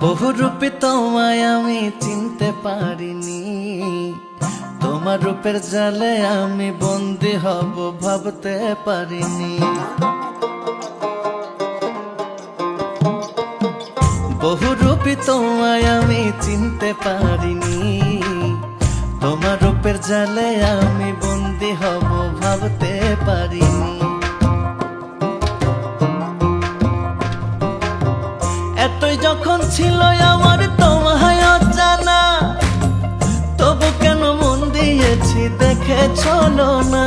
বহুরূপী তোমায় আমি চিনতে পারিনি, তোমার রূপের জালে আমি বন্দী হব ভাবতে পারিনি। বহুরূপী তোমায় আমি চিনতে পারিনি, তোমার রূপের জালে আমি বন্দী হব ভাবতে পারিনি। এতই যখন ছিল আমার তোমায় অজানা, তবু কেন মন দিয়েছি দেখে চলো না,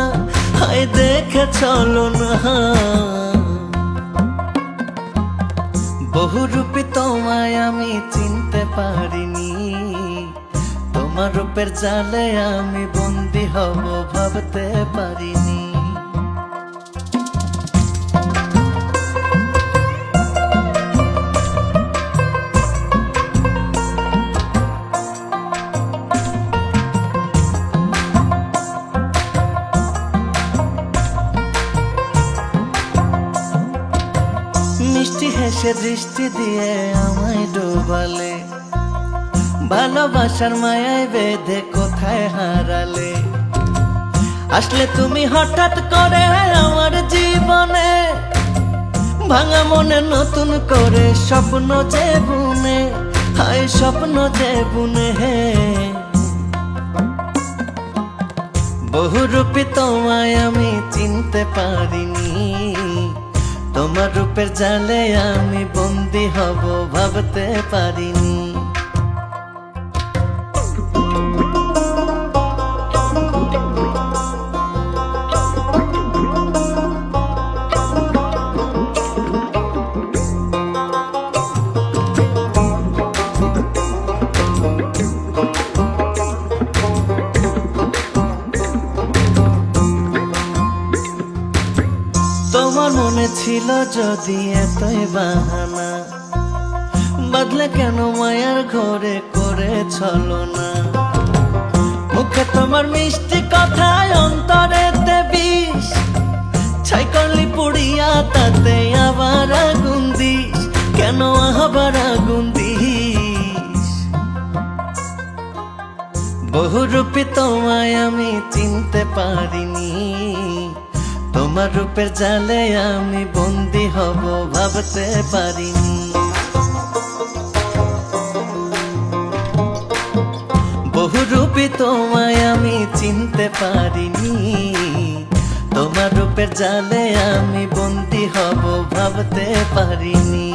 হায় দেখে চলো না। বহুরূপী তোমায় আমি চিনতে পারিনি, তোমার রূপের জালে আমি বন্দী হব ভাবতে পারিনি। মিষ্টি হেসে দৃষ্টি দিয়ে আমায় ডোবালে, ভালোবাসার মায়ায় বেঁধে কোথায় হারালে। আসলে তুমি হঠাৎ করে আমার জীবনে, ভাঙা মনে নতুন করে স্বপ্ন যে বুনে, হায় স্বপ্ন যে বুনে। বহুরূপী তোমায় আমি চিনতে পারিনি, তোমার রূপের জালে আমি বন্দী হব ভাবতে পারিনি। তোমার মনে ছিল যদি এতই বাহানা, বদলে কেন মায়ার ঘরে করে ছলনা। মুখে তোমার মিষ্টি কথায় অন্তরেতে বিষ, ছাই করলি পুড়িয়া তাতে আবার আগুন দিস, কেন আবার আগুন দিস। বহুরূপী তোমায় আমি চিনতে পারিনি, তোমার রূপের জালে আমি বন্দী হব ভাবতে পারিনি। বহুরূপী তোমায় আমি চিনতে পারিনি, তোমার রূপের জালে আমি বন্দী হব ভাবতে পারিনি।